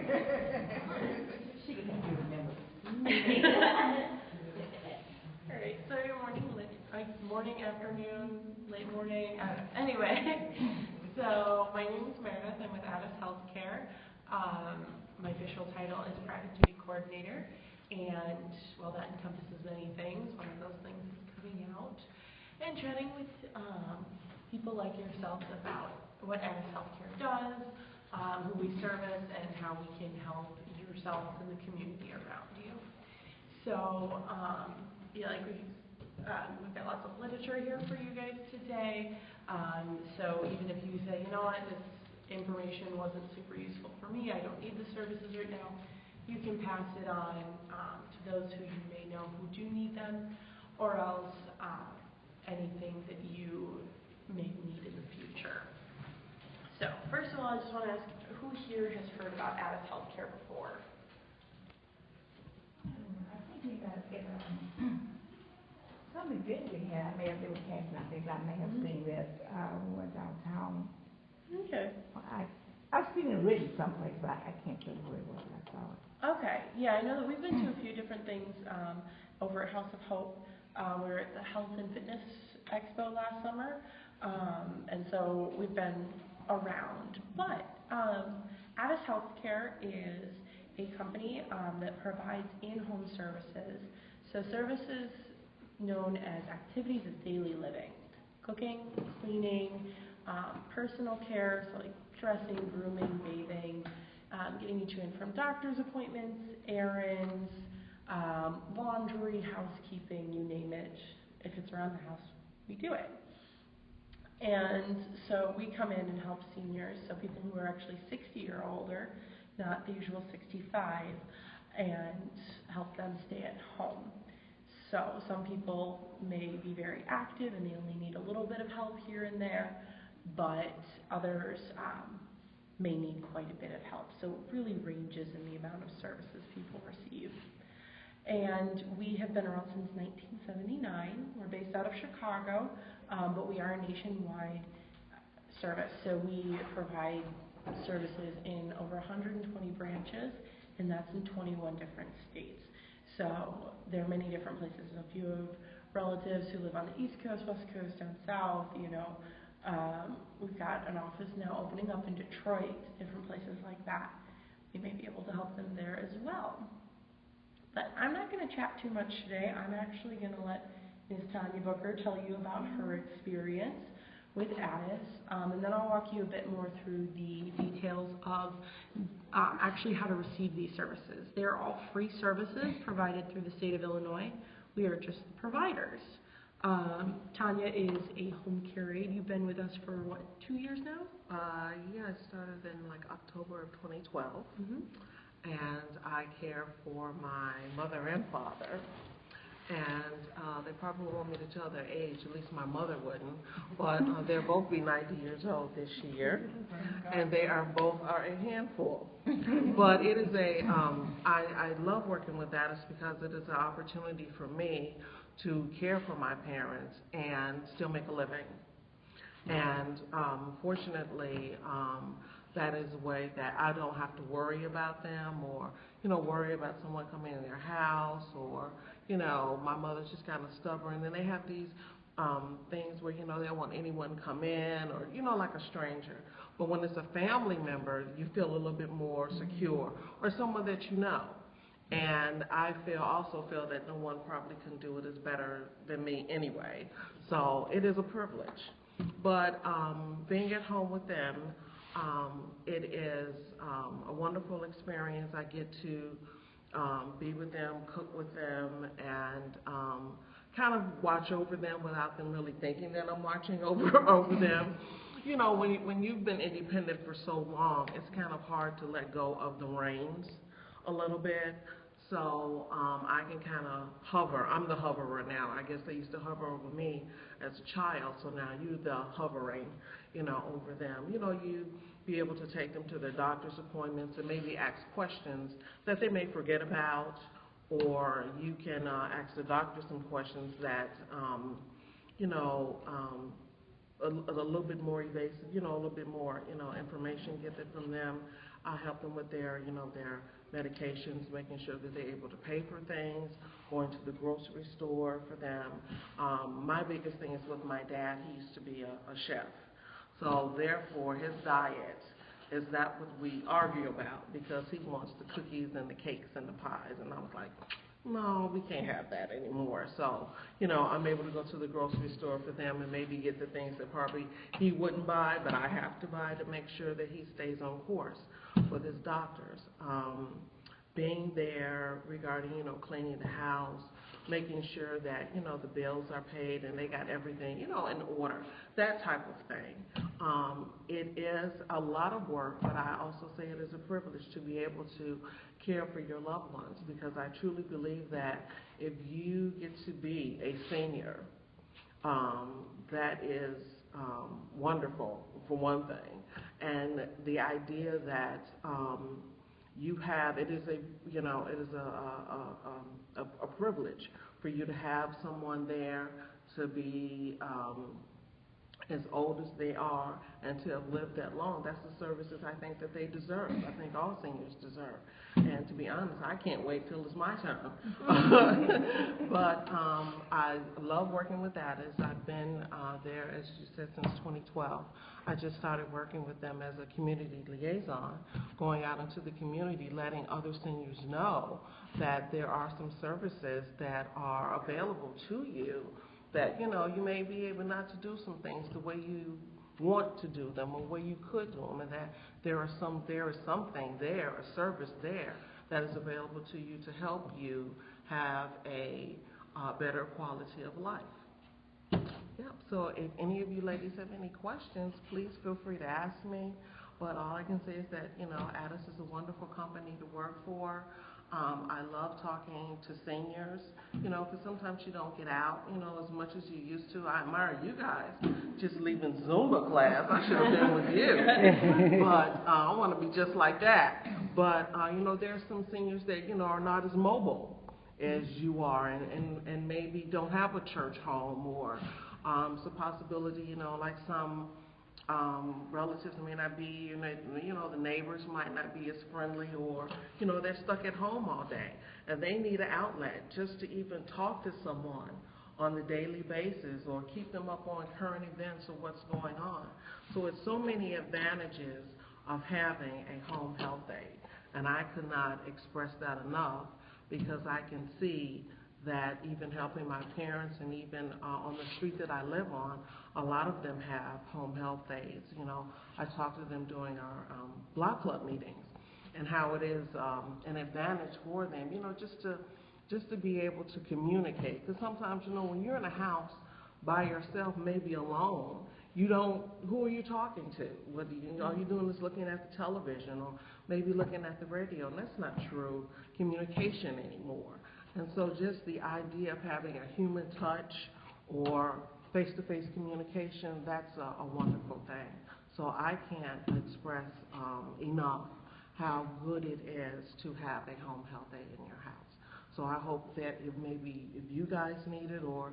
She can help you remember. All right, so good morning, morning, afternoon, late morning, anyway. So my name is Meredith. I'm with Addis Healthcare. My official title is Private Duty Coordinator, and well, that encompasses many things. One of those things is coming out and chatting with people like yourselves about what Addis Healthcare does, who we service, and how we can help yourselves and the community around you. So, we've got lots of literature here for you guys today. So even if you say, you know what, this information wasn't super useful for me, I don't need the services right now, you can pass it on to those who you may know who do need them, or else anything that you may need in the future. So first of all, I just want to ask, who here has heard about Addis Healthcare before? I think we got to get some event we had. I may have been casting. I think I may have seen this. We went downtown. Okay. I've seen it written someplace, but I can't tell you where it was. I saw it. Okay. Yeah, I know that we've been to a few different things over at House of Hope. We were at the Health and Fitness Expo last summer, and so we've been around. But Addis Healthcare is a company that provides in-home services. So services known as activities of daily living: cooking, cleaning, personal care, so like dressing, grooming, bathing, getting you to and from doctor's appointments, errands, laundry, housekeeping, you name it. If it's around the house, we do it. And so we come in and help seniors, so people who are actually 60 or older, not the usual 65, and help them stay at home. So some people may be very active and they only need a little bit of help here and there, but others may need quite a bit of help. So it really ranges in the amount of services people receive. And we have been around since 1979. We're based out of Chicago, but we are a nationwide service. So we provide services in over 120 branches, and that's in 21 different states. So there are many different places. So if you have relatives who live on the East Coast, West Coast, down south, we've got an office now opening up in Detroit, different places like that. We may be able to help them there as well. But I'm not going to chat too much today. I'm actually going to let Ms. Tanya Booker tell you about her experience with Addis, and then I'll walk you a bit more through the details of actually how to receive these services. They're all free services provided through the state of Illinois. We are just the providers. Tanya is a home care aide. You've been with us for, what, 2 years now? Yeah, I started in October of 2012, and I care for my mother and father. And they probably want me to tell their age, at least my mother wouldn't, but they'll both be 90 years old this year, and they are both a handful. But it is I love working with Addis because it is an opportunity for me to care for my parents and still make a living. And fortunately, that is a way that I don't have to worry about them or, worry about someone coming in their house or, my mother's just kind of stubborn. And they have these things where, they don't want anyone to come in or, like a stranger. But when it's a family member, you feel a little bit more secure, or someone that you know. And I also feel that no one probably can do it as better than me anyway. So it is a privilege. But being at home with them, it is a wonderful experience. I get to be with them, cook with them, and kind of watch over them without them really thinking that I'm watching over them. When you've been independent for so long, it's kind of hard to let go of the reins a little bit. So I can kind of hover. I'm the hoverer now. I guess they used to hover over me as a child, so now you're the hovering, over them. You be able to take them to their doctor's appointments and maybe ask questions that they may forget about, or you can ask the doctor some questions that, a little bit more evasive, a little bit more, information, get it from them. I help them with their, their medications, making sure that they're able to pay for things, going to the grocery store for them. My biggest thing is with my dad. He used to be a chef. So therefore, his diet is not what we argue about because he wants the cookies and the cakes and the pies. And I was like, no, we can't have that anymore. So, I'm able to go to the grocery store for them and maybe get the things that probably he wouldn't buy, but I have to buy to make sure that he stays on course with his doctors. Being there regarding, cleaning the house, making sure that, the bills are paid and they got everything, in order, that type of thing. It is a lot of work, but I also say it is a privilege to be able to care for your loved ones because I truly believe that if you get to be a senior, that is wonderful, for one thing. And the idea that you have, it is a privilege for you to have someone there to be as old as they are and to have lived that long. That's the services I think that they deserve. I think all seniors deserve. And to be honest, I can't wait till it's my turn. But I love working with Addis. I've been there, as you said, since 2012. I just started working with them as a community liaison, going out into the community, letting other seniors know that there are some services that are available to you that, you may be able not to do some things the way you want to do them or the way you could do them, and that there is something there, a service there that is available to you to help you have a better quality of life. Yep, so if any of you ladies have any questions, please feel free to ask me. But all I can say is that, Addis is a wonderful company to work for. I love talking to seniors, because sometimes you don't get out, as much as you used to. I admire you guys just leaving Zumba class. I should have been with you. But I want to be just like that. But, there's some seniors that, are not as mobile as you are and maybe don't have a church home or it's a possibility, like some relatives may not be, the neighbors might not be as friendly or, they're stuck at home all day and they need an outlet just to even talk to someone on a daily basis or keep them up on current events or what's going on. So it's so many advantages of having a home health aide, and I could not express that enough because I can see that even helping my parents and even on the street that I live on, a lot of them have home health aides. I talk to them during our block club meetings and how it is an advantage for them, just to be able to communicate. Because sometimes, when you're in a house by yourself, maybe alone, who are you talking to? All you're doing is looking at the television or maybe looking at the radio, and that's not true communication anymore. And so just the idea of having a human touch or face-to-face communication, that's a wonderful thing. So I can't express enough how good it is to have a home health aide in your house. So I hope that if you guys need it, or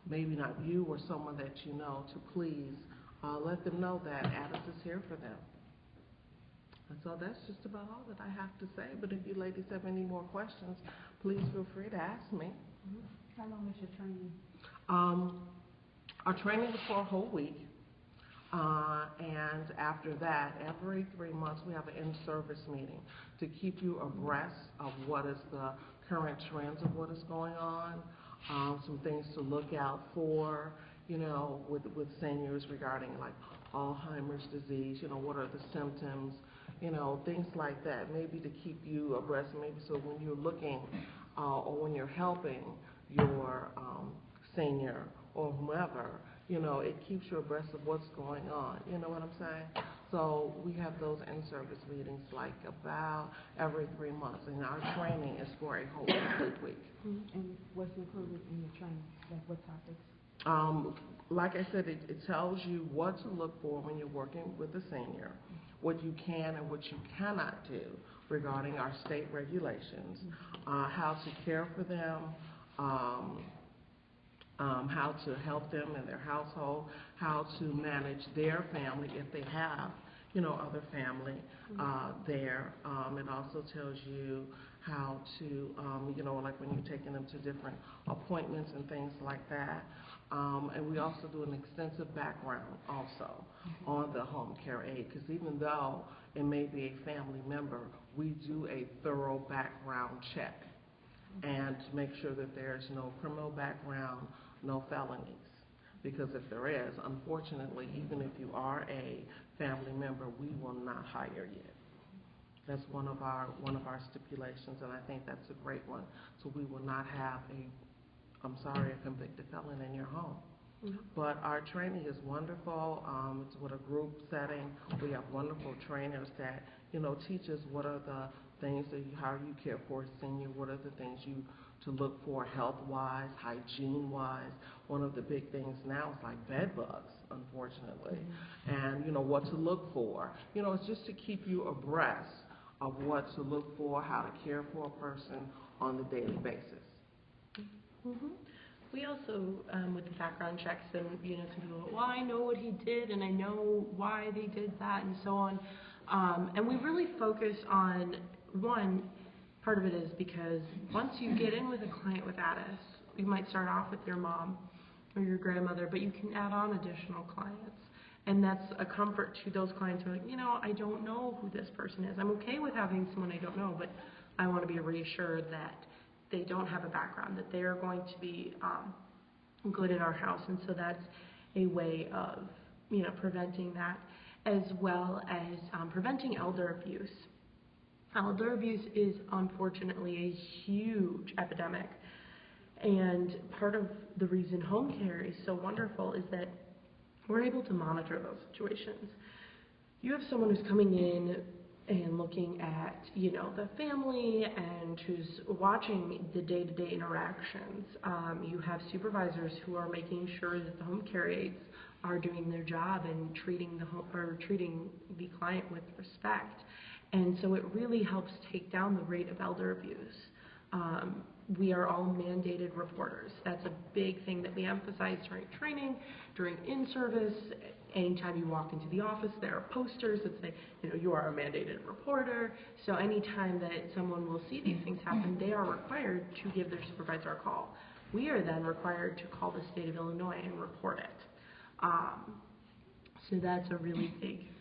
maybe not you or someone that you know, to please let them know that Addis is here for them. And so that's just about all that I have to say. But if you ladies have any more questions, please feel free to ask me. How long is your training? Our training is for a whole week. And after that, every 3 months, we have an in-service meeting to keep you abreast of what is the current trends of what is going on, some things to look out for, with seniors regarding like Alzheimer's disease, what are the symptoms, things like that, maybe to keep you abreast, maybe so when you're looking or when you're helping your senior or whomever, it keeps you abreast of what's going on. You know what I'm saying? So we have those in-service meetings like about every 3 months, and our training is for a whole complete week. And what's included in your training? Like what topics? Like I said, it tells you what to look for when you're working with a senior, what you can and what you cannot do regarding our state regulations, how to care for them, how to help them in their household, how to manage their family if they have, other family there. It also tells you how to, like when you're taking them to different appointments and things like that. And we also do an extensive background also on the home care aide, because even though it may be a family member, we do a thorough background check and to make sure that there's no criminal background, no felonies. Because if there is, unfortunately, even if you are a family member, we will not hire you. That's one of our stipulations, and I think that's a great one. So we will not have a convicted felon in your home. But our training is wonderful. It's with a group setting. We have wonderful trainers that teach us what are the things how you care for a senior, what are the things to look for health-wise, hygiene-wise. One of the big things now is like bed bugs, unfortunately, and what to look for. It's just to keep you abreast of what to look for, how to care for a person on a daily basis. We also, with the background checks, and some people, well, I know what he did, and I know why they did that, and so on. And we really focus on one part of it is because once you get in with a client with ADIS, you might start off with your mom or your grandmother, but you can add on additional clients. And that's a comfort to those clients who are like, I don't know who this person is. I'm okay with having someone I don't know, but I want to be reassured that they don't have a background, that they are going to be good in our house. And so that's a way of, preventing that, as well as preventing elder abuse. Elder abuse is unfortunately a huge epidemic. And part of the reason home care is so wonderful is that we're able to monitor those situations. You have someone who's coming in and looking at, the family and who's watching the day-to-day interactions. You have supervisors who are making sure that the home care aides are doing their job and treating the client with respect. And so it really helps take down the rate of elder abuse. We are all mandated reporters. That's a big thing that we emphasize during training, during in-service. Anytime you walk into the office, there are posters that say, you are a mandated reporter. So anytime that someone will see these things happen, they are required to give their supervisor a call. We are then required to call the state of Illinois and report it. So that's a really big